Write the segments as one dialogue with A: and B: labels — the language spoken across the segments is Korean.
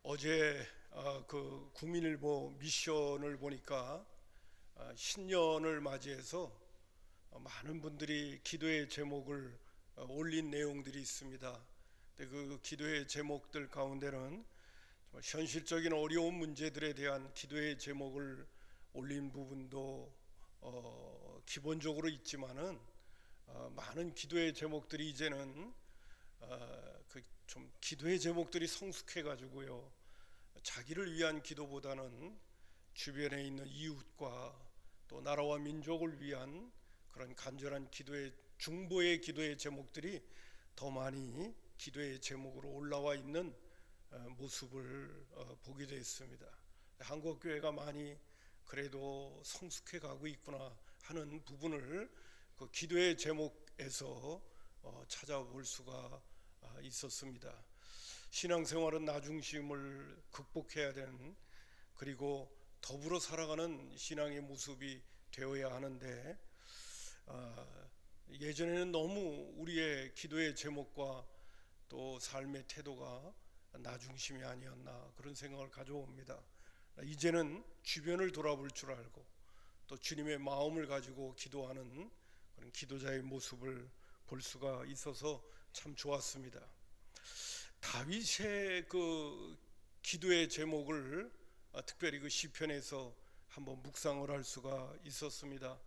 A: 어제 그 국민일보 미션을 보니까 신년을 맞이해서 많은 분들이 기도의 제목을 올린 내용들이 있습니다. 근데 그 기도의 제목들 가운데는 정말 현실적인 어려운 문제들에 대한 기도의 제목을 올린 부분도 기본적으로 있지만은 많은 기도의 제목들이 이제는 그 좀 기도의 제목들이 성숙해 가지고요, 자기를 위한 기도보다는 주변에 있는 이웃과 또 나라와 민족을 위한 그런 간절한 기도의 중보의 기도의 제목들이 더 많이 기도의 제목으로 올라와 있는 모습을 보게 됐습니다. 한국 교회가 많이 그래도 성숙해 가고 있구나 하는 부분을 그 기도의 제목에서 찾아볼 수가 있었습니다. 신앙생활은 나 중심을 극복해야 되는, 그리고 더불어 살아가는 신앙의 모습이 되어야 하는데 예전에는 너무 우리의 기도의 제목과 또 삶의 태도가 나 중심이 아니었나 그런 생각을 가져옵니다. 이제는 주변을 돌아볼 줄 알고 또 주님의 마음을 가지고 기도하는 그런 기도자의 모습을 볼 수가 있어서 참 좋았습니다. 다윗의 그 기도의 제목을 특별히 그 시편에서 한번 묵상을 할 수가 있었습니다.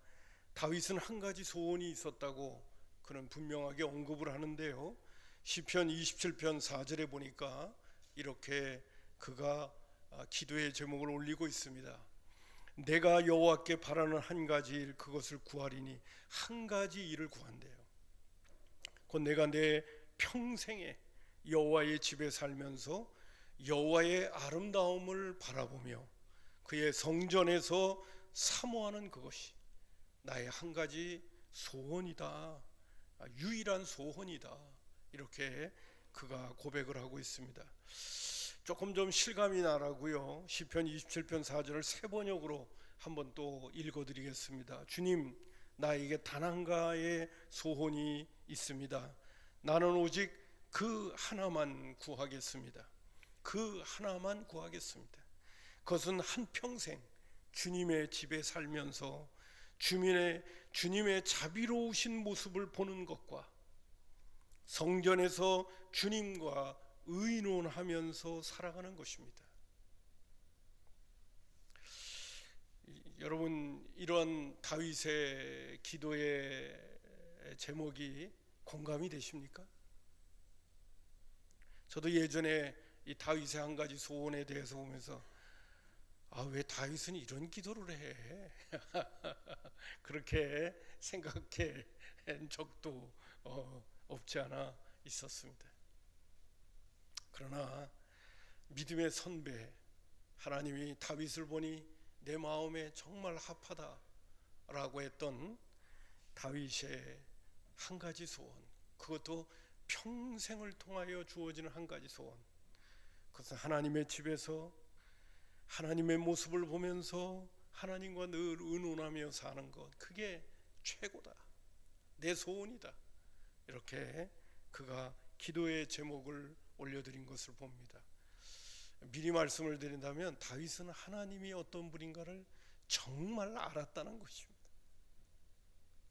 A: 다윗은 한 가지 소원이 있었다고 그는 분명하게 언급을 하는데요, 시편 27편 4절에 보니까 이렇게 그가 기도의 제목을 올리고 있습니다. 내가 여호와께 바라는 한 가지 일, 그것을 구하리니. 한 가지 일을 구한대요. 곧 내가 내 평생에 여호와의 집에 살면서 여호와의 아름다움을 바라보며 그의 성전에서 사모하는 그것이 나의 한 가지 소원이다, 유일한 소원이다, 이렇게 그가 고백을 하고 있습니다. 조금 좀 실감이 나라고요, 시편 27편 4절을 새 번역으로 한번 또 읽어드리겠습니다. 주님, 나에게 단 한 가지의 소원이 있습니다. 나는 오직 그 하나만 구하겠습니다. 그 하나만 구하겠습니다. 그것은 한평생 주님의 집에 살면서 주님의 자비로우신 모습을 보는 것과 성전에서 주님과 의논하면서 살아가는 것입니다. 여러분, 이런 다윗의 기도의 제목이 공감이 되십니까? 저도 예전에 이 다윗의 한 가지 소원에 대해서 보면서 왜 다윗은 이런 기도를 해? 그렇게 생각해 한 적도 없지 않아 있었습니다. 그러나 믿음의 선배, 하나님이 다윗을 보니 내 마음에 정말 합하다라고 했던 다윗의 한 가지 소원, 그것도 평생을 통하여 주어지는 한 가지 소원, 그것은 하나님의 집에서 하나님의 모습을 보면서 하나님과 늘 의논하며 사는 것, 그게 최고다, 내 소원이다, 이렇게 그가 기도의 제목을 올려드린 것을 봅니다. 미리 말씀을 드린다면 다윗은 하나님이 어떤 분인가를 정말 알았다는 것입니다.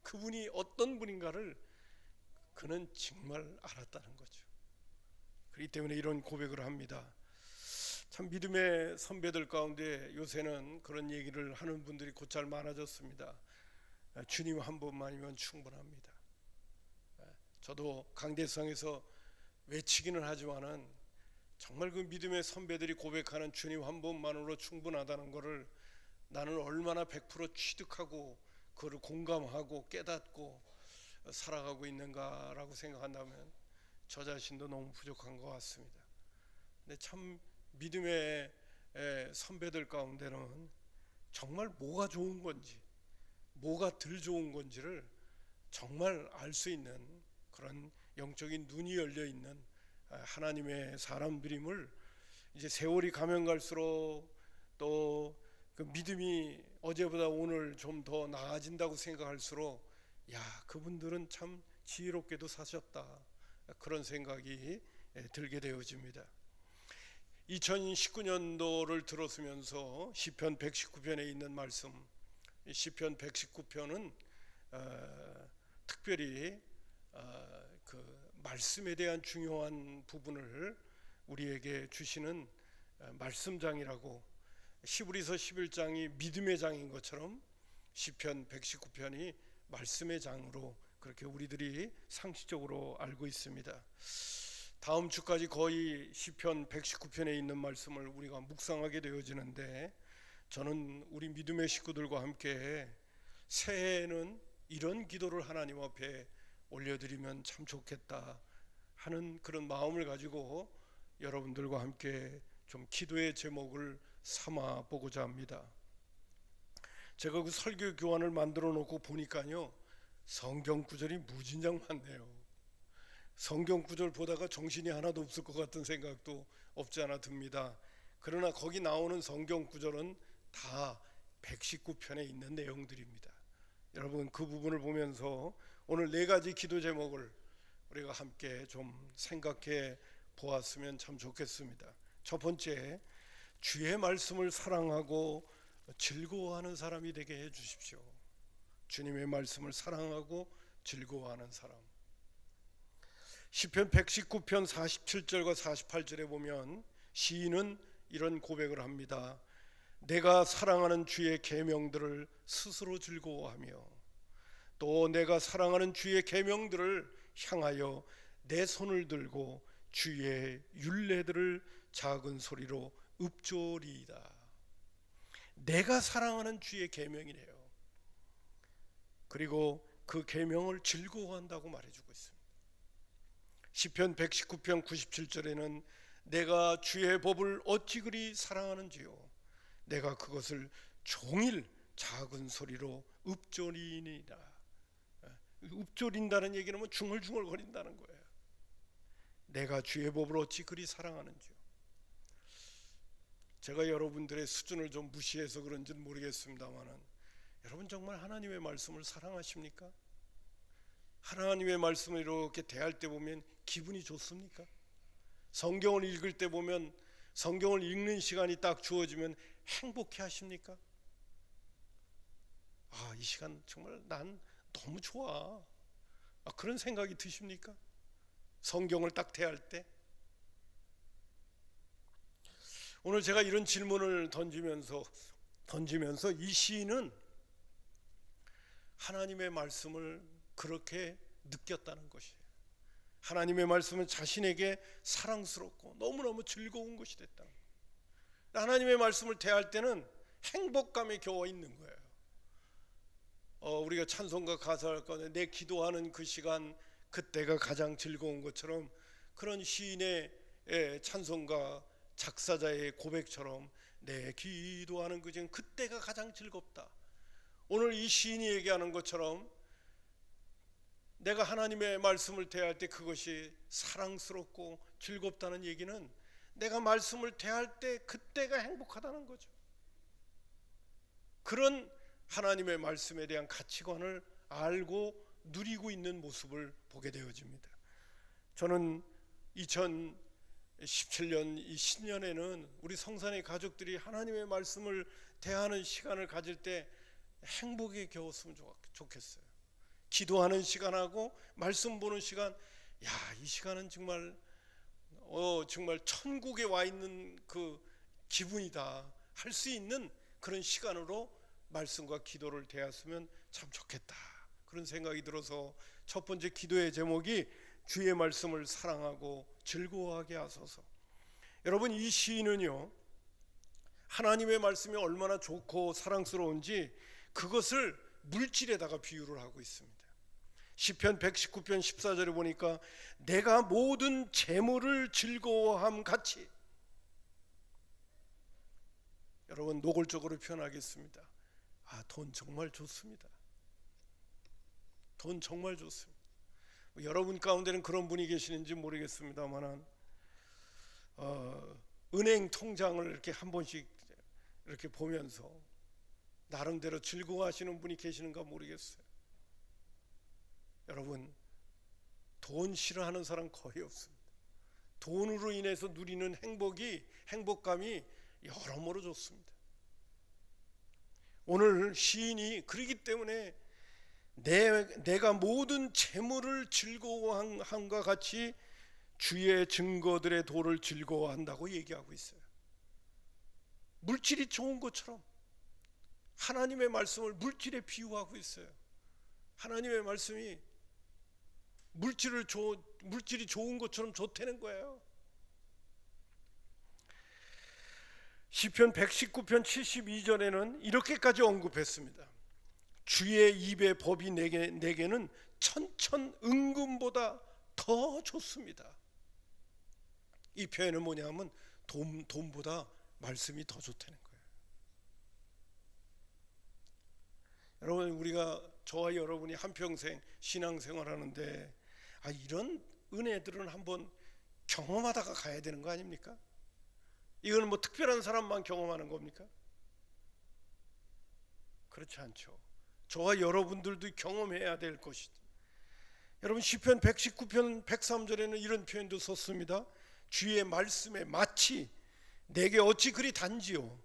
A: 그분이 어떤 분인가를 그는 정말 알았다는 거죠. 그렇기 때문에 이런 고백을 합니다. 참 믿음의 선배들 가운데 요새는 그런 얘기를 하는 분들이 곧잘 많아졌습니다. 주님 한 번만이면 충분합니다. 저도 강대상에서 외치기는 하지만은 정말 그 믿음의 선배들이 고백하는 주님 한 번만으로 충분하다는 것을 나는 얼마나 100% 취득하고 그걸 공감하고 깨닫고 살아가고 있는가라고 생각한다면 저 자신도 너무 부족한 것 같습니다. 근데 참 믿음의 선배들 가운데는 정말 뭐가 좋은 건지 뭐가 덜 좋은 건지를 정말 알 수 있는 그런 영적인 눈이 열려 있는 하나님의 사람들임을 이제 세월이 가면 갈수록 또 그 믿음이 어제보다 오늘 좀 더 나아진다고 생각할수록 그분들은 참 지혜롭게도 사셨다, 그런 생각이 들게 되어집니다. 2019년도를 들었으면서 시편 119편에 있는 말씀, 시편 119편은 특별히 그 말씀에 대한 중요한 부분을 우리에게 주시는 말씀장이라고, 히브리서 11장이 믿음의 장인 것처럼 시편 119편이 말씀의 장으로 그렇게 우리들이 상식적으로 알고 있습니다. 다음 주까지 거의 시편 119편에 있는 말씀을 우리가 묵상하게 되어지는데, 저는 우리 믿음의 식구들과 함께 새해에는 이런 기도를 하나님 앞에 올려드리면 참 좋겠다 하는 그런 마음을 가지고 여러분들과 함께 좀 기도의 제목을 삼아 보고자 합니다. 제가 그 설교 교환을 만들어 놓고 보니까요, 성경 구절이 무진장 많네요. 성경 구절 보다가 정신이 하나도 없을 것 같은 생각도 없지 않아 듭니다. 그러나 거기 나오는 성경 구절은 다 119편에 있는 내용들입니다. 여러분, 그 부분을 보면서 오늘 4가지 기도 제목을 우리가 함께 좀 생각해 보았으면 참 좋겠습니다. 첫 번째, 주의 말씀을 사랑하고 즐거워하는 사람이 되게 해 주십시오. 주님의 말씀을 사랑하고 즐거워하는 사람. 시편 119편 47절과 48절에 보면 시인은 이런 고백을 합니다. 내가 사랑하는 주의 계명들을 스스로 즐거워하며 또 내가 사랑하는 주의 계명들을 향하여 내 손을 들고 주의 율례들을 작은 소리로 읊조리이다. 내가 사랑하는 주의 계명이래요. 그리고 그 계명을 즐거워한다고 말해주고 있습니다. 시편 119편 97절에는 내가 주의 법을 어찌 그리 사랑하는지요, 내가 그것을 종일 작은 소리로 읊조리니라. 읊조린다는 얘기는 뭐 중얼중얼 거린다는 거예요. 내가 주의 법을 어찌 그리 사랑하는지요. 제가 여러분들의 수준을 좀 무시해서 그런지는 모르겠습니다만, 여러분 정말 하나님의 말씀을 사랑하십니까? 하나님의 말씀을 이렇게 대할 때 보면 기분이 좋습니까? 성경을 읽을 때 보면, 성경을 읽는 시간이 딱 주어지면 행복해 하십니까? 이 시간 정말 난 너무 좋아, 그런 생각이 드십니까? 성경을 딱 대할 때. 오늘 제가 이런 질문을 던지면서 이 시인은 하나님의 말씀을 그렇게 느꼈다는 것이에요. 하나님의 말씀은 자신에게 사랑스럽고 너무너무 즐거운 것이 됐다. 하나님의 말씀을 대할 때는 행복감에 겨워 있는 거예요. 우리가 찬송가 가사할 건데 내 기도하는 그 시간, 그때가 가장 즐거운 것처럼, 그런 시인의 찬송가 작사자의 고백처럼 내 기도하는 그 시간, 그때가 가장 즐겁다. 오늘 이 시인이 얘기하는 것처럼 내가 하나님의 말씀을 대할 때 그것이 사랑스럽고 즐겁다는 얘기는 내가 말씀을 대할 때 그때가 행복하다는 거죠. 그런 하나님의 말씀에 대한 가치관을 알고 누리고 있는 모습을 보게 되어집니다. 저는 2017년 이 신년에는 우리 성산의 가족들이 하나님의 말씀을 대하는 시간을 가질 때 행복에 겨웠으면 좋겠어요. 기도하는 시간하고 말씀 보는 시간, 이 시간은 정말 천국에 와 있는 그 기분이다 할 수 있는 그런 시간으로 말씀과 기도를 대했으면 참 좋겠다, 그런 생각이 들어서 첫 번째 기도의 제목이 주의 말씀을 사랑하고 즐거워하게 하소서. 여러분, 이 시인은요, 하나님의 말씀이 얼마나 좋고 사랑스러운지 그것을 물질에다가 비유를 하고 있습니다. 시편 119편 14절에 보니까 내가 모든 재물을 즐거워함 같이, 여러분 노골적으로 표현하겠습니다. 돈 정말 좋습니다. 돈 정말 좋습니다. 여러분 가운데는 그런 분이 계시는지 모르겠습니다만, 은행 통장을 이렇게 한 번씩 이렇게 보면서 나름대로 즐거워하시는 분이 계시는가 모르겠어요. 여러분, 돈 싫어하는 사람 거의 없습니다. 돈으로 인해서 누리는 행복감이 여러모로 좋습니다. 오늘 시인이 그러기 때문에 내가 모든 재물을 즐거워함과 같이 주의 증거들의 도를 즐거워한다고 얘기하고 있어요. 물질이 좋은 것처럼 하나님의 말씀을 물질에 비유하고 있어요. 하나님의 말씀이 물질이 좋은 것처럼 좋다는 거예요. 시편 119편 72절에는 이렇게까지 언급했습니다. 주의 입의 법이 내게는 천천응금보다 더 좋습니다. 이 표현은 뭐냐면 돈보다 말씀이 더 좋다는 거예요. 여러분, 우리가 저와 여러분이 한평생 신앙생활하는데 이런 은혜들은 한번 경험하다가 가야 되는 거 아닙니까? 이거는 뭐 특별한 사람만 경험하는 겁니까? 그렇지 않죠. 저와 여러분들도 경험해야 될 것이죠. 여러분, 시편 119편 103절에는 이런 표현도 썼습니다. 주의 말씀에 마치 내게 어찌 그리 단지요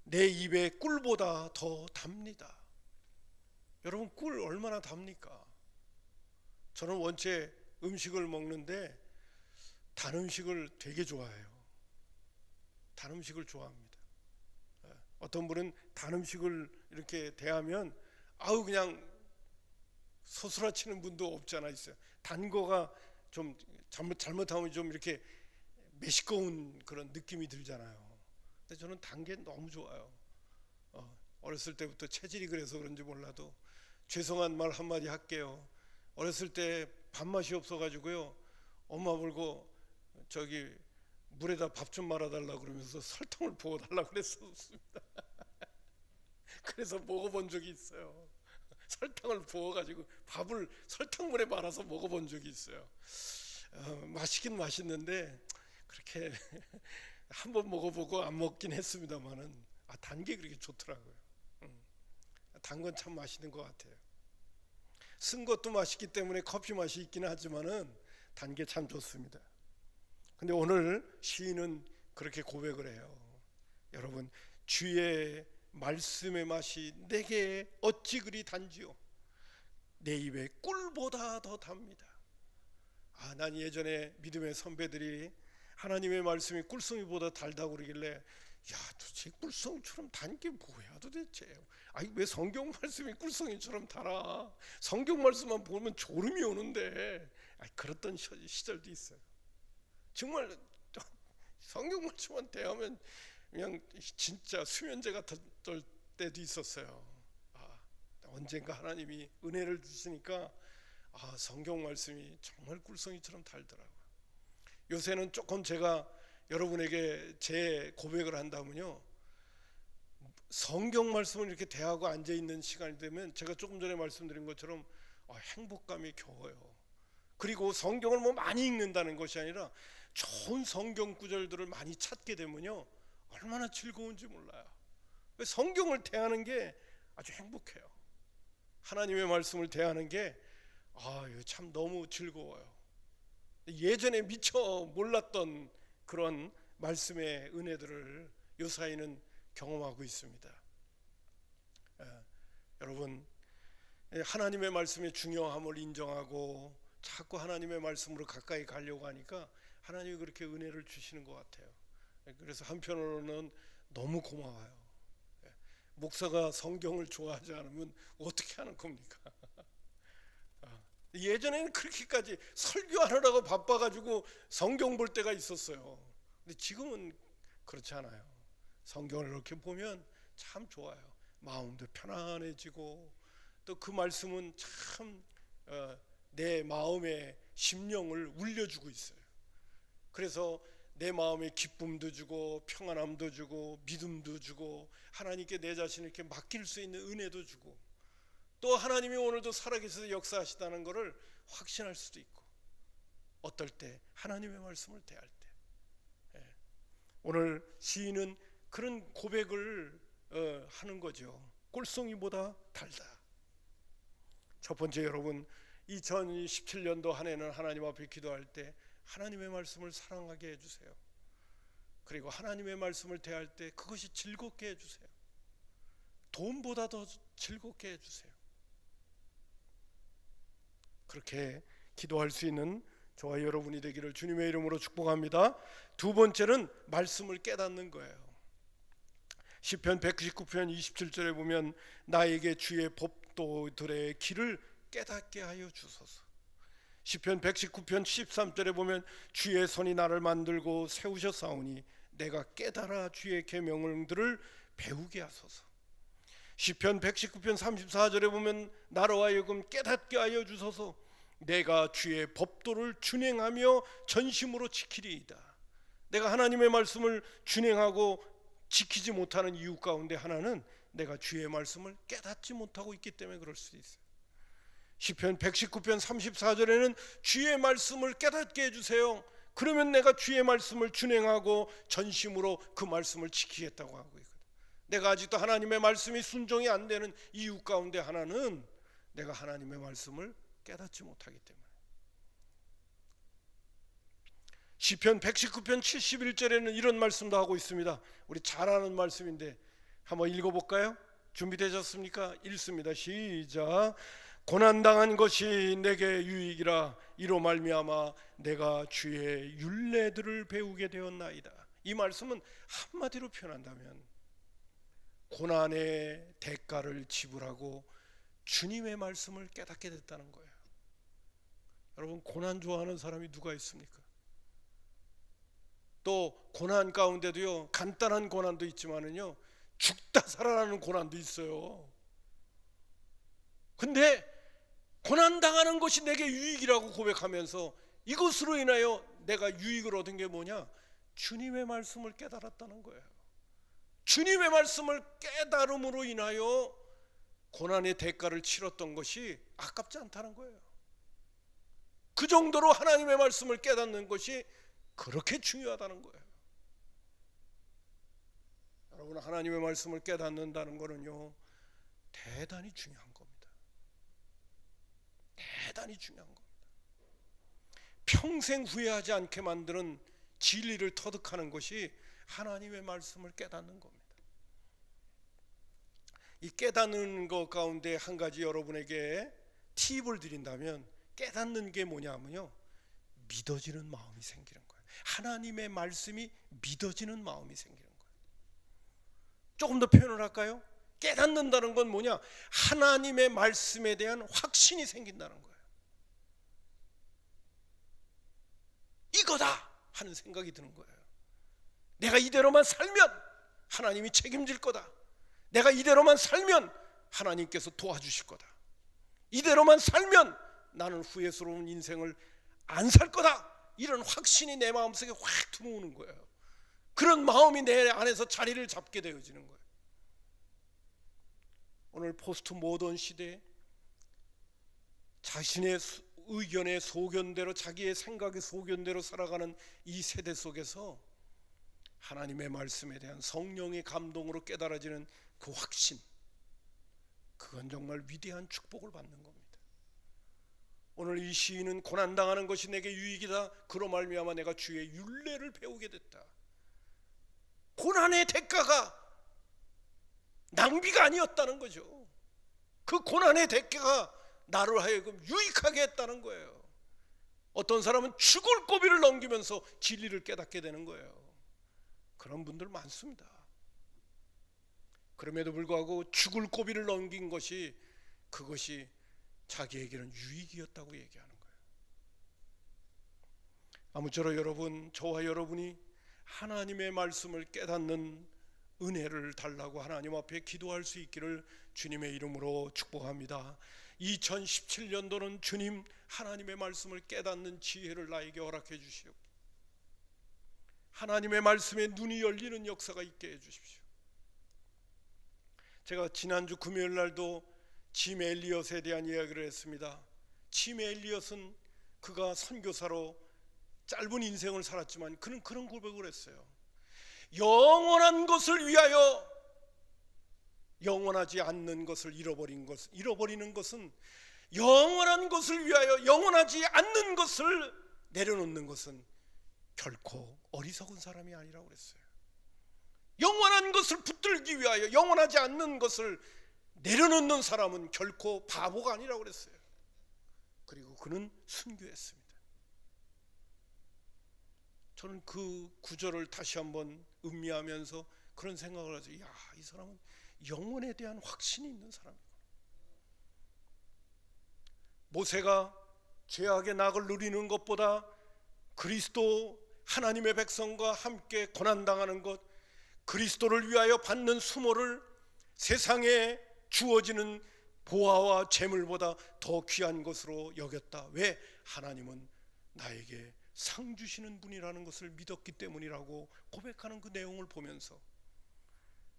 A: 내 입에 꿀보다 더 답니다. 여러분, 꿀 얼마나 답니까? 저는 원체 음식을 먹는데 단 음식을 되게 좋아해요. 단 음식을 좋아합니다. 어떤 분은 단 음식을 이렇게 대하면 그냥 서술아치는 분도 없지 않아 있어요. 단 거가 좀 잘못하면 좀 이렇게 매시꺼운 그런 느낌이 들잖아요. 근데 저는 단 게 너무 좋아요. 어렸을 때부터 체질이 그래서 그런지 몰라도 죄송한 말 한마디 할게요. 어렸을 때 밥맛이 없어가지고요, 엄마 보고 저기 물에다 밥 좀 말아달라고 그러면서 설탕을 부어달라고 그랬었습니다. 그래서 먹어본 적이 있어요. 설탕을 부어가지고 밥을 설탕물에 말아서 먹어본 적이 있어요. 맛있긴 맛있는데 그렇게 한번 먹어보고 안 먹긴 했습니다만은 단 게 그렇게 좋더라고요. 단 건 참 맛있는 것 같아요. 쓴 것도 맛있기 때문에 커피 맛이 있기는 하지만은 단 게 참 좋습니다. 근데 오늘 시인은 그렇게 고백을 해요. 여러분, 주의 말씀의 맛이 내게 어찌 그리 단지요 내 입에 꿀보다 더 답니다. 난 예전에 믿음의 선배들이 하나님의 말씀이 꿀송이보다 달다고 그러길래 도대체 꿀송이처럼 단 게 뭐야 도대체. 왜 성경 말씀이 꿀송이처럼 달아? 성경 말씀만 보면 졸음이 오는데. 그랬던 시절도 있어요. 정말 성경 말씀만 대하면 그냥 진짜 수면제 같았을 때도 있었어요. 언젠가 하나님이 은혜를 주시니까 성경 말씀이 정말 꿀송이처럼 달더라고요. 요새는 조금 제가 여러분에게 제 고백을 한다면요, 성경 말씀을 이렇게 대하고 앉아있는 시간이 되면 제가 조금 전에 말씀드린 것처럼 행복감이 겨워요. 그리고 성경을 많이 읽는다는 것이 아니라 좋은 성경 구절들을 많이 찾게 되면요, 얼마나 즐거운지 몰라요. 성경을 대하는 게 아주 행복해요. 하나님의 말씀을 대하는 게 참 너무 즐거워요. 예전에 미처 몰랐던 그런 말씀의 은혜들을 요사이는 경험하고 있습니다. 여러분, 하나님의 말씀의 중요함을 인정하고 자꾸 하나님의 말씀으로 가까이 가려고 하니까 하나님이 그렇게 은혜를 주시는 것 같아요. 그래서 한편으로는 너무 고마워요. 목사가 성경을 좋아하지 않으면 어떻게 하는 겁니까? 예전에는 그렇게까지 설교하느라고 바빠가지고 성경 볼 때가 있었어요. 근데 지금은 그렇지 않아요. 성경을 이렇게 보면 참 좋아요. 마음도 편안해지고 또 그 말씀은 참 내 마음의 심령을 울려주고 있어요. 그래서 내 마음에 기쁨도 주고 평안함도 주고 믿음도 주고 하나님께 내 자신을 이렇게 맡길 수 있는 은혜도 주고 또 하나님이 오늘도 살아계셔서 역사하시다는 것을 확신할 수도 있고, 어떨 때 하나님의 말씀을 대할 때 오늘 시인은 그런 고백을 하는 거죠. 꿀송이보다 달다. 첫 번째, 여러분, 2017년도 한 해는 하나님 앞에 기도할 때 하나님의 말씀을 사랑하게 해주세요. 그리고 하나님의 말씀을 대할 때 그것이 즐겁게 해주세요. 돈보다 더 즐겁게 해주세요. 그렇게 기도할 수 있는 저와 여러분이 되기를 주님의 이름으로 축복합니다. 두 번째는 말씀을 깨닫는 거예요. 시편 119편 27절에 보면 나에게 주의 법도들의 길을 깨닫게 하여 주소서. 시편 119편 13절에 보면 주의 손이 나를 만들고 세우셨사오니 내가 깨달아 주의 계명들을 배우게 하소서. 시편 119편 34절에 보면 나로 하여금 깨닫게 하여 주소서. 내가 주의 법도를 준행하며 전심으로 지키리이다. 내가 하나님의 말씀을 준행하고 지키지 못하는 이유 가운데 하나는 내가 주의 말씀을 깨닫지 못하고 있기 때문에 그럴 수도 있어요. 시편 119편 34절에는 주의 말씀을 깨닫게 해주세요. 그러면 내가 주의 말씀을 준행하고 전심으로 그 말씀을 지키겠다고 하고 있거든. 내가 아직도 하나님의 말씀이 순종이 안 되는 이유 가운데 하나는 내가 하나님의 말씀을 깨닫지 못하기 때문에. 시편 119편 71절에는 이런 말씀도 하고 있습니다. 우리 잘 아는 말씀인데 한번 읽어볼까요? 준비되셨습니까? 읽습니다. 시작. 고난당한 것이 내게 유익이라 이로 말미암아 내가 주의 율례들을 배우게 되었나이다. 이 말씀은 한마디로 표현한다면 고난의 대가를 지불하고 주님의 말씀을 깨닫게 됐다는 거예요. 여러분, 고난 좋아하는 사람이 누가 있습니까? 또 고난 가운데도요, 간단한 고난도 있지만은요, 죽다 살아나는 고난도 있어요. 근데 고난 당하는 것이 내게 유익이라고 고백하면서 이것으로 인하여 내가 유익을 얻은 게 뭐냐? 주님의 말씀을 깨달았다는 거예요. 주님의 말씀을 깨달음으로 인하여 고난의 대가를 치렀던 것이 아깝지 않다는 거예요. 그 정도로 하나님의 말씀을 깨닫는 것이 그렇게 중요하다는 거예요. 여러분, 하나님의 말씀을 깨닫는다는 것은요, 대단히 중요한 겁니다. 대단히 중요한 겁니다. 평생 후회하지 않게 만드는 진리를 터득하는 것이 하나님의 말씀을 깨닫는 겁니다. 이 깨닫는 것 가운데 한 가지 여러분에게 팁을 드린다면, 깨닫는 게 뭐냐면요, 믿어지는 마음이 생기는 거예요. 하나님의 말씀이 믿어지는 마음이 생기는 거예요. 조금 더 표현을 할까요? 깨닫는다는 건 뭐냐? 하나님의 말씀에 대한 확신이 생긴다는 거예요. 이거다 하는 생각이 드는 거예요. 내가 이대로만 살면 하나님이 책임질 거다. 내가 이대로만 살면 하나님께서 도와주실 거다. 이대로만 살면 나는 후회스러운 인생을 안 살 거다. 이런 확신이 내 마음속에 확 들어오는 거예요. 그런 마음이 내 안에서 자리를 잡게 되어지는 거예요. 오늘 포스트 모던 시대에 자신의 의견의 소견대로, 자기의 생각의 소견대로 살아가는 이 세대 속에서 하나님의 말씀에 대한 성령의 감동으로 깨달아지는 그 확신, 그건 정말 위대한 축복을 받는 겁니다. 오늘 이 시인은 고난당하는 것이 내게 유익이다. 그로 말미암아 내가 주의 율례를 배우게 됐다. 고난의 대가가 낭비가 아니었다는 거죠. 그 고난의 대가가 나를 하여금 유익하게 했다는 거예요. 어떤 사람은 죽을 고비를 넘기면서 진리를 깨닫게 되는 거예요. 그런 분들 많습니다. 그럼에도 불구하고 죽을 고비를 넘긴 것이, 그것이 자기에게는 유익이었다고 얘기하는 거예요. 아무쪼록 여러분, 저와 여러분이 하나님의 말씀을 깨닫는 은혜를 달라고 하나님 앞에 기도할 수 있기를 주님의 이름으로 축복합니다. 2017년도는 주님, 하나님의 말씀을 깨닫는 지혜를 나에게 허락해 주시오. 하나님의 말씀에 눈이 열리는 역사가 있게 해 주십시오. 제가 지난주 금요일 날도 짐 엘리엇에 대한 이야기를 했습니다. 짐 엘리엇은 그가 선교사로 짧은 인생을 살았지만 그는 그런 고백을 했어요. 영원한 것을 위하여 영원하지 않는 것을 잃어버리는 것은 영원한 것을 위하여 영원하지 않는 것을 내려놓는 것은 결코 어리석은 사람이 아니라고 그랬어요. 영원한 것을 붙들기 위하여 영원하지 않는 것을 내려놓는 사람은 결코 바보가 아니라고 그랬어요. 그리고 그는 순교했습니다. 저는 그 구절을 다시 한번 음미하면서 그런 생각을 하죠. 야, 이 사람은 영혼에 대한 확신이 있는 사람이구나. 모세가 죄악의 낙을 누리는 것보다 그리스도 하나님의 백성과 함께 고난당하는 것, 그리스도를 위하여 받는 수모를 세상에 주어지는 보화와 재물보다 더 귀한 것으로 여겼다. 왜? 하나님은 나에게 상 주시는 분이라는 것을 믿었기 때문이라고 고백하는 그 내용을 보면서,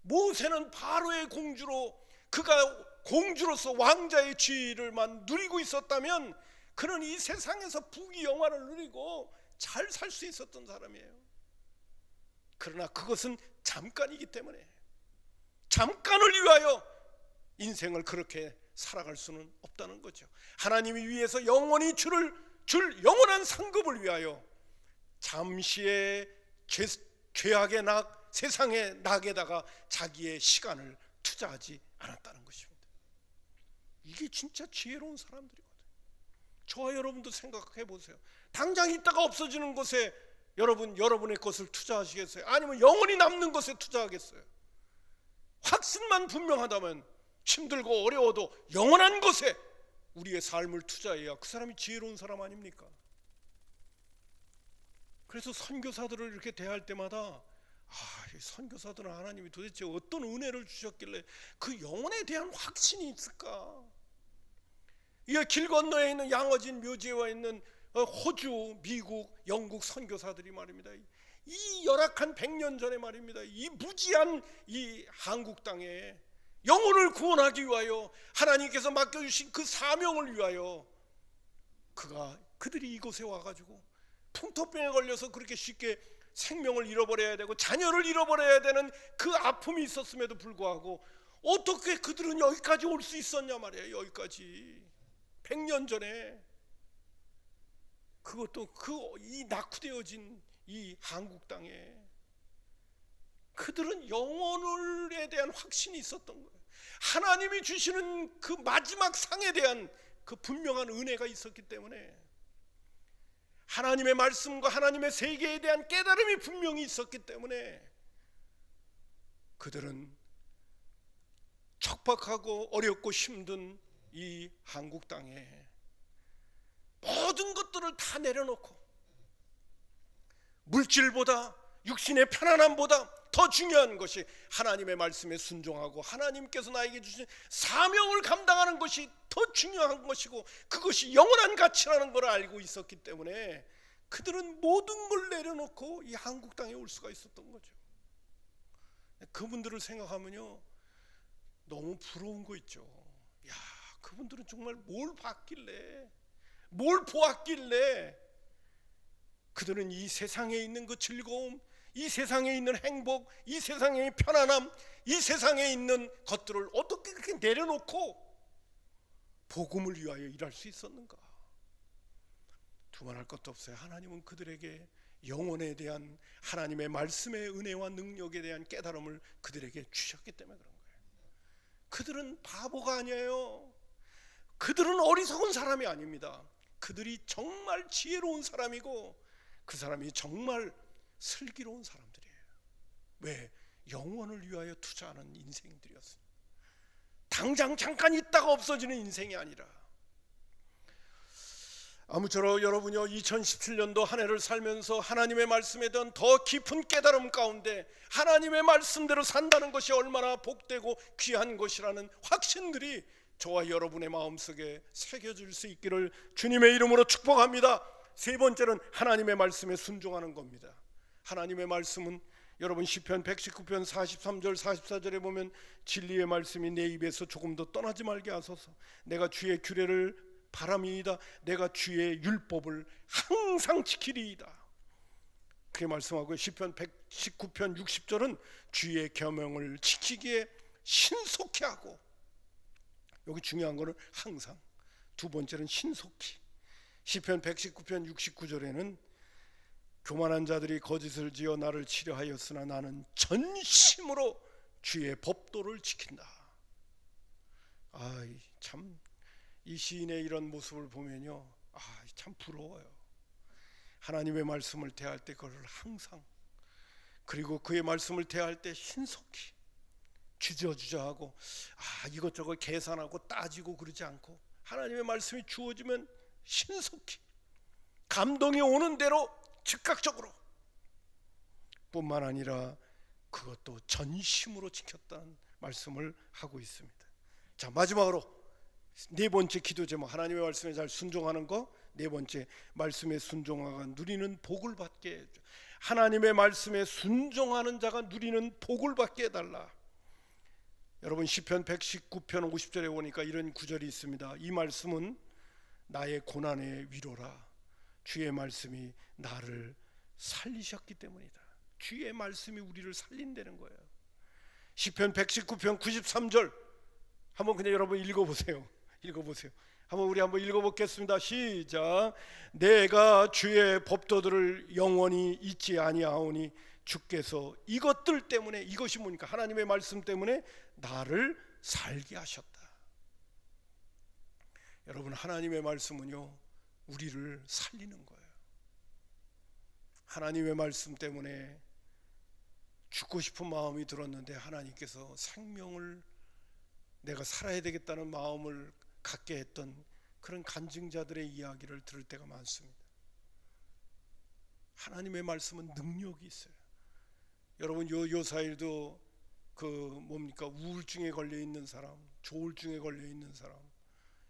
A: 모세는 바로의 공주로, 그가 공주로서 왕자의 지위를만 누리고 있었다면 그는 이 세상에서 부귀영화를 누리고 잘 살 수 있었던 사람이에요. 그러나 그것은 잠깐이기 때문에, 잠깐을 위하여 인생을 그렇게 살아갈 수는 없다는 거죠. 하나님이 위해서 영원히 줄 영원한 상급을 위하여 잠시의 죄악의 낙, 세상의 낙에다가 자기의 시간을 투자하지 않았다는 것입니다. 이게 진짜 지혜로운 사람들이거든요. 저와 여러분도 생각해 보세요. 당장 있다가 없어지는 것에 여러분의 것을 투자하시겠어요? 아니면 영원히 남는 것에 투자하겠어요? 확신만 분명하다면 힘들고 어려워도 영원한 것에 우리의 삶을 투자해야 그 사람이 지혜로운 사람 아닙니까? 그래서 선교사들을 이렇게 대할 때마다 이 선교사들은 하나님이 도대체 어떤 은혜를 주셨길래 그 영혼에 대한 확신이 있을까? 이 길 건너에 있는 양어진 묘지에 와 있는 호주, 미국, 영국 선교사들이 말입니다. 이 열악한 100년 전에 말입니다. 이 무지한 이 한국 땅에 영혼을 구원하기 위하여 하나님께서 맡겨주신 그 사명을 위하여 그들이 이곳에 와가지고 풍토병에 걸려서 그렇게 쉽게 생명을 잃어버려야 되고 자녀를 잃어버려야 되는 그 아픔이 있었음에도 불구하고 어떻게 그들은 여기까지 올 수 있었냐 말이에요. 여기까지 100년 전에, 그것도 이 낙후되어진 이 한국 땅에 그들은 영혼에 대한 확신이 있었던 거예요. 하나님이 주시는 그 마지막 상에 대한 그 분명한 은혜가 있었기 때문에, 하나님의 말씀과 하나님의 세계에 대한 깨달음이 분명히 있었기 때문에 그들은 척박하고 어렵고 힘든 이 한국 땅에 모든 것들을 다 내려놓고 물질보다, 육신의 편안함보다 더 중요한 것이 하나님의 말씀에 순종하고 하나님께서 나에게 주신 사명을 감당하는 것이 더 중요한 것이고, 그것이 영원한 가치라는 걸 알고 있었기 때문에 그들은 모든 걸 내려놓고 이 한국 땅에 올 수가 있었던 거죠. 그분들을 생각하면요, 너무 부러운 거 있죠. 야, 그분들은 정말 뭘 봤길래, 뭘 보았길래 그들은 이 세상에 있는 그 즐거움, 이 세상에 있는 행복, 이 세상의 편안함, 이 세상에 있는 것들을 어떻게 그렇게 내려놓고 복음을 위하여 일할 수 있었는가? 두말할 것도 없어요. 하나님은 그들에게 영혼에 대한 하나님의 말씀의 은혜와 능력에 대한 깨달음을 그들에게 주셨기 때문에 그런 거예요. 그들은 바보가 아니에요. 그들은 어리석은 사람이 아닙니다. 그들이 정말 지혜로운 사람이고 그 사람이 정말 슬기로운 사람들이에요. 왜? 영혼을 위하여 투자하는 인생들이었어요. 당장 잠깐 있다가 없어지는 인생이 아니라. 아무쪼록 여러분요, 2017년도 한 해를 살면서 하나님의 말씀에 대한 더 깊은 깨달음 가운데 하나님의 말씀대로 산다는 것이 얼마나 복되고 귀한 것이라는 확신들이 저와 여러분의 마음속에 새겨질 수 있기를 주님의 이름으로 축복합니다. 세 번째는 하나님의 말씀에 순종하는 겁니다. 하나님의 말씀은 여러분 시편 119편 43절 44절에 보면 진리의 말씀이 내 입에서 조금 더 떠나지 말게 하소서. 내가 주의 규례를 바람이이다. 내가 주의 율법을 항상 지키리이다. 그렇게 말씀하고, 시편 119편 60절은 주의 계명을 지키기에 신속히 하고, 여기 중요한 거는 항상, 두 번째는 신속히. 시편 119편 69절에는 교만한 자들이 거짓을 지어 나를 치려하였으나 나는 전심으로 주의 법도를 지킨다. 참 이 시인의 이런 모습을 보면요, 참 부러워요. 하나님의 말씀을 대할 때 그를 항상, 그리고 그의 말씀을 대할 때 신속히 주저주저하고 이것저것 계산하고 따지고 그러지 않고, 하나님의 말씀이 주어지면 신속히 감동이 오는 대로 즉각적으로, 뿐만 아니라 그것도 전심으로 지켰다는 말씀을 하고 있습니다. 자, 마지막으로 네 번째 기도 제목, 하나님의 말씀에 잘 순종하는 거. 네 번째, 말씀에 순종하가 누리는 복을 받게 해줘. 하나님의 말씀에 순종하는 자가 누리는 복을 받게 해달라. 여러분, 시편 119편 50절에 보니까 이런 구절이 있습니다. 이 말씀은 나의 고난의 위로라. 주의 말씀이 나를 살리셨기 때문이다. 주의 말씀이 우리를 살린다는 거예요. 시편 119편 93절 한번 그냥 여러분 읽어보세요. 한번 우리 한번 읽어보겠습니다. 시작. 내가 주의 법도들을 영원히 잊지 아니하오니 주께서 이것들 때문에, 이것이 뭐니까 하나님의 말씀 때문에 나를 살게 하셨다. 여러분, 하나님의 말씀은요 우리를 살리는 거예요. 하나님의 말씀 때문에 죽고 싶은 마음이 들었는데 하나님께서 생명을, 내가 살아야 되겠다는 마음을 갖게 했던 그런 간증자들의 이야기를 들을 때가 많습니다. 하나님의 말씀은 능력이 있어요. 여러분, 요 사일도 우울증에 걸려 있는 사람, 조울증에 걸려 있는 사람,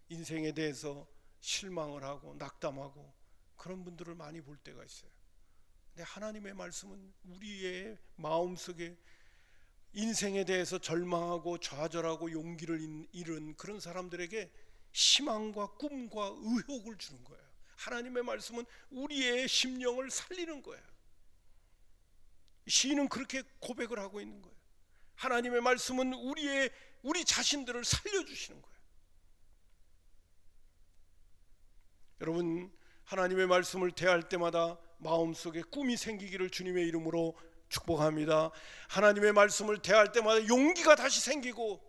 A: 인생에 대해서 실망을 하고 낙담하고 그런 분들을 많이 볼 때가 있어요. 근데 하나님의 말씀은 우리의 마음속에 인생에 대해서 절망하고 좌절하고 용기를 잃은 그런 사람들에게 희망과 꿈과 의욕을 주는 거예요. 하나님의 말씀은 우리의 심령을 살리는 거예요. 시인은 그렇게 고백을 하고 있는 거예요. 하나님의 말씀은 우리 자신들을 살려주시는 거예요. 여러분, 하나님의 말씀을 대할 때마다 마음속에 꿈이 생기기를 주님의 이름으로 축복합니다. 하나님의 말씀을 대할 때마다 용기가 다시 생기고,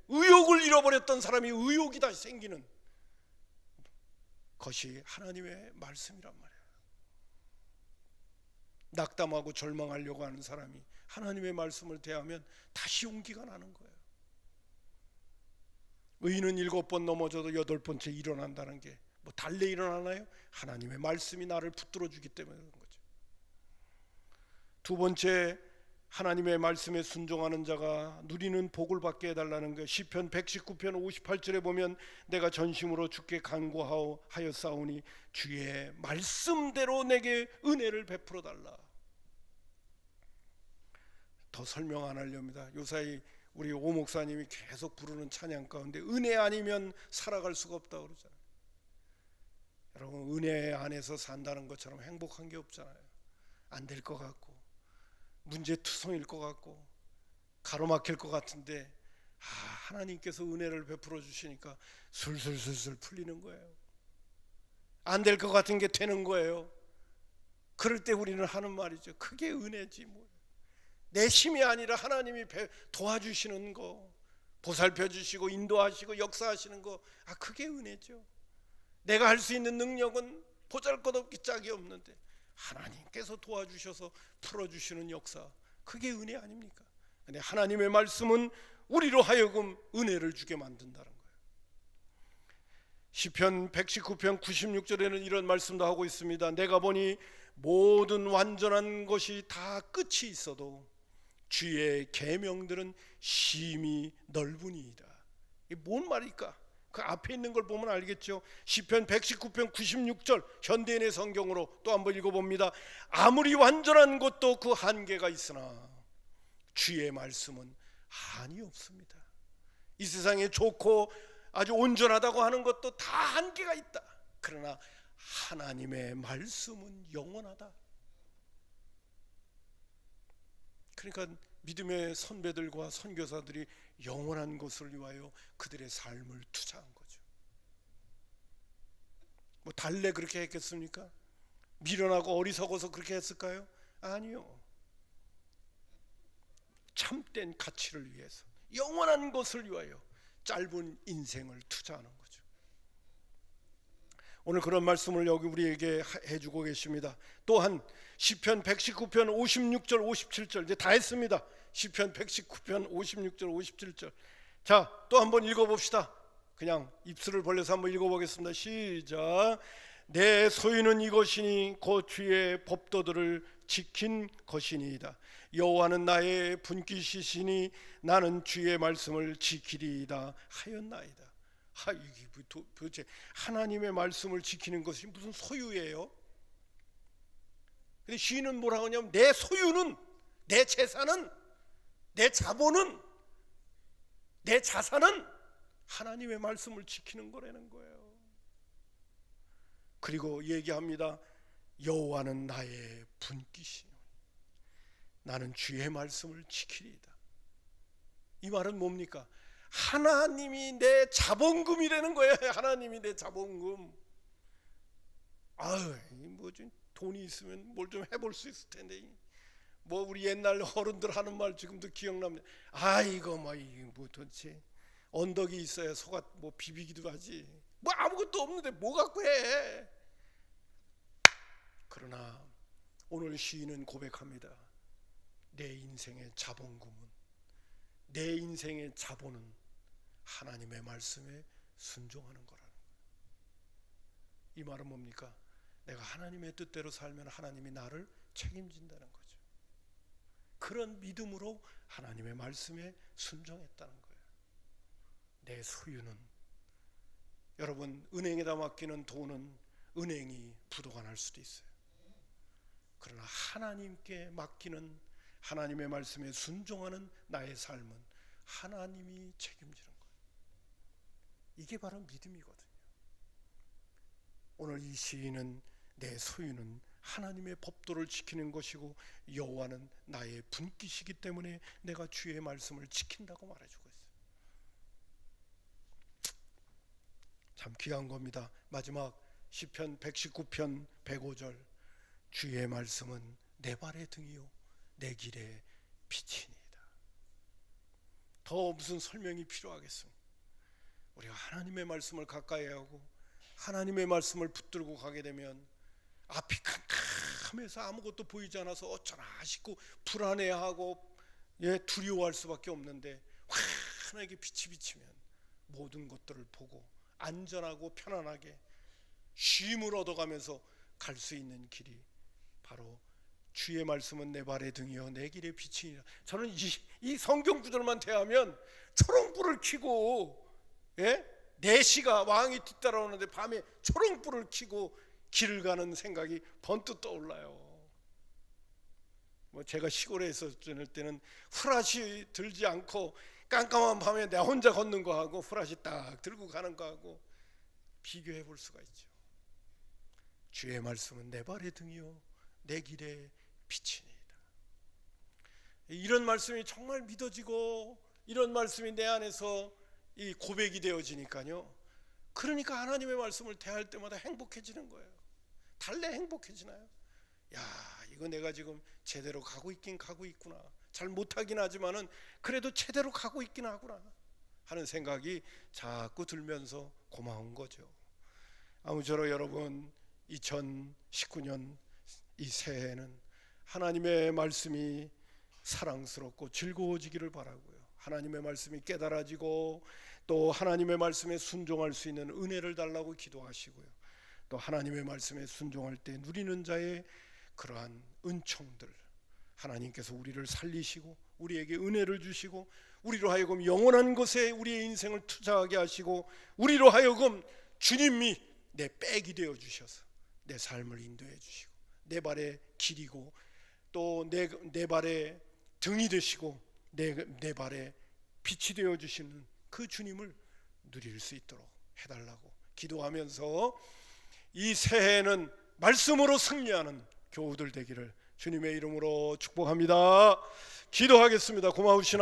A: 의욕을 잃어버렸던 사람이 의욕이 다시 생기는 것이 하나님의 말씀이란 말이에요. 낙담하고 절망하려고 하는 사람이 하나님의 말씀을 대하면 다시 용기가 나는 거예요. 의인은 7번 넘어져도 8번째 일어난다는 게 뭐 달래 일어나나요? 하나님의 말씀이 나를 붙들어 주기 때문에 그런 거죠. 두 번째, 하나님의 말씀에 순종하는 자가 누리는 복을 받게 해달라는 것. 시편 119편 58절에 보면 내가 전심으로 주께 간구하였사오니 주의 말씀대로 내게 은혜를 베풀어 달라. 더 설명 안 하렵니다. 요사이 우리 오 목사님이 계속 부르는 찬양 가운데 은혜 아니면 살아갈 수가 없다고 그러잖아요. 여러분, 은혜 안에서 산다는 것처럼 행복한 게 없잖아요. 안 될 것 같고, 문제투성일 것 같고, 가로막힐 것 같은데 하나님께서 은혜를 베풀어 주시니까 술술술술 풀리는 거예요. 안 될 것 같은 게 되는 거예요. 그럴 때 우리는 하는 말이죠. 그게 은혜지 뭐. 내 힘이 아니라 하나님이 도와주시는 거, 보살펴 주시고 인도하시고 역사하시는 거, 그게 은혜죠. 내가 할 수 있는 능력은 보잘것없기 짝이 없는데 하나님께서 도와주셔서 풀어주시는 역사, 그게 은혜 아닙니까? 근데 하나님의 말씀은 우리로 하여금 은혜를 주게 만든다는 거예요. 시편 119편 96절에는 이런 말씀도 하고 있습니다. 내가 보니 모든 완전한 것이 다 끝이 있어도 주의 계명들은 심히 넓으니이다. 이게 뭔 말일까? 그 앞에 있는 걸 보면 알겠죠. 시편 119편 96절 현대인의 성경으로 또 한번 읽어봅니다. 아무리 완전한 것도 그 한계가 있으나 주의 말씀은 한이 없습니다. 이 세상에 좋고 아주 온전하다고 하는 것도 다 한계가 있다. 그러나 하나님의 말씀은 영원하다. 그러니까 믿음의 선배들과 선교사들이 영원한 것을 위하여 그들의 삶을 투자한 거죠. 뭐 달래 그렇게 했겠습니까? 미련하고 어리석어서 그렇게 했을까요? 아니요. 참된 가치를 위해서, 영원한 것을 위하여 짧은 인생을 투자하는 거죠. 오늘 그런 말씀을 여기 우리에게 해주고 계십니다. 또한 시편 119편 56절 57절 이제 다 했습니다. 시편 119편 56절 57절. 자, 또 한번 읽어봅시다. 그냥 입술을 벌려서 한번 읽어보겠습니다. 시작. 내 소유는 이것이니 곧 주의 법도들을 지킨 것이니이다. 여호와는 나의 분깃이시니 나는 주의 말씀을 지키리이다 하였나이다. 이게 도대체 하나님의 말씀을 지키는 것이 무슨 소유예요? 근데 시인은 뭐라고 하냐면 내 소유는, 내 재산은, 내 자본은, 내 자산은 하나님의 말씀을 지키는 거라는 거예요. 그리고 얘기합니다. 여호와는 나의 분깃이요 나는 주의 말씀을 지키리이다. 이 말은 뭡니까? 하나님이 내 자본금이라는 거예요. 하나님이 내 자본금. 뭐 좀 돈이 있으면 뭘 좀 해볼 수 있을 텐데, 뭐 우리 옛날 어른들 하는 말 지금도 기억납니다. 이거 뭐 도대체 언덕이 있어야 소가 뭐 비비기도 하지. 뭐 아무것도 없는데 뭐 갖고 해. 그러나 오늘 시인은 고백합니다. 내 인생의 자본금은, 내 인생의 자본은 하나님의 말씀에 순종하는 거라는 거예요. 이 말은 뭡니까? 내가 하나님의 뜻대로 살면 하나님이 나를 책임진다는 거죠. 그런 믿음으로 하나님의 말씀에 순종했다는 거예요. 내 소유는, 여러분 은행에다 맡기는 돈은 은행이 부도가 날 수도 있어요. 그러나 하나님께 맡기는, 하나님의 말씀에 순종하는 나의 삶은 하나님이 책임지는 거예요. 이게 바로 믿음이거든요. 오늘 이 시인은 내 소유는 하나님의 법도를 지키는 것이고 여호와는 나의 분깃이기 때문에 내가 주의 말씀을 지킨다고 말해주고 있어요. 참 귀한 겁니다. 마지막 시편 119편 105절. 주의 말씀은 내 발의 등이요 내 길의 빛이니이다. 더 무슨 설명이 필요하겠습니까? 우리가 하나님의 말씀을 가까이 하고 하나님의 말씀을 붙들고 가게 되면 앞이 캄캄해서 아무것도 보이지 않아서 어쩌나 싶고 불안해하고 두려워할 수밖에 없는데, 환하게 빛이 비치면 모든 것들을 보고 안전하고 편안하게 쉼을 얻어가면서 갈 수 있는 길이 바로 주의 말씀은 내 발의 등이요 내 길의 빛이니라. 저는 이 성경 구절만 대하면 초롱불을 켜고 4시가 왕이 뒤따라오는데 밤에 초롱불을 켜고 길을 가는 생각이 번뜩 떠올라요. 뭐 제가 시골에 있었을 때는 후라시 들지 않고 깜깜한 밤에 내가 혼자 걷는 거하고 후라시 딱 들고 가는 거하고 비교해 볼 수가 있죠. 주의 말씀은 내 발의 등이요 내 길의 빛이니이다. 이런 말씀이 정말 믿어지고 이런 말씀이 내 안에서 이 고백이 되어지니까요, 그러니까 하나님의 말씀을 대할 때마다 행복해지는 거예요. 달래 행복해지나요? 이거 내가 지금 제대로 가고 있긴 가고 있구나. 잘 못하긴 하지만은 그래도 제대로 가고 있긴 하구나 하는 생각이 자꾸 들면서 고마운 거죠. 아무쪼록 여러분 2019년 이 새해에는 하나님의 말씀이 사랑스럽고 즐거워지기를 바라고요. 하나님의 말씀이 깨달아지고 또 하나님의 말씀에 순종할 수 있는 은혜를 달라고 기도하시고요. 또 하나님의 말씀에 순종할 때 누리는 자의 그러한 은총들, 하나님께서 우리를 살리시고 우리에게 은혜를 주시고 우리로 하여금 영원한 것에 우리의 인생을 투자하게 하시고 우리로 하여금 주님이 내 백이 되어 주셔서 내 삶을 인도해 주시고 내 발의 길이고 또 내 발의 등이 되시고 내 발에 빛이 되어 주시는 그 주님을 누릴 수 있도록 해달라고 기도하면서 이 새해에는 말씀으로 승리하는 교우들 되기를 주님의 이름으로 축복합니다. 기도하겠습니다. 고마우신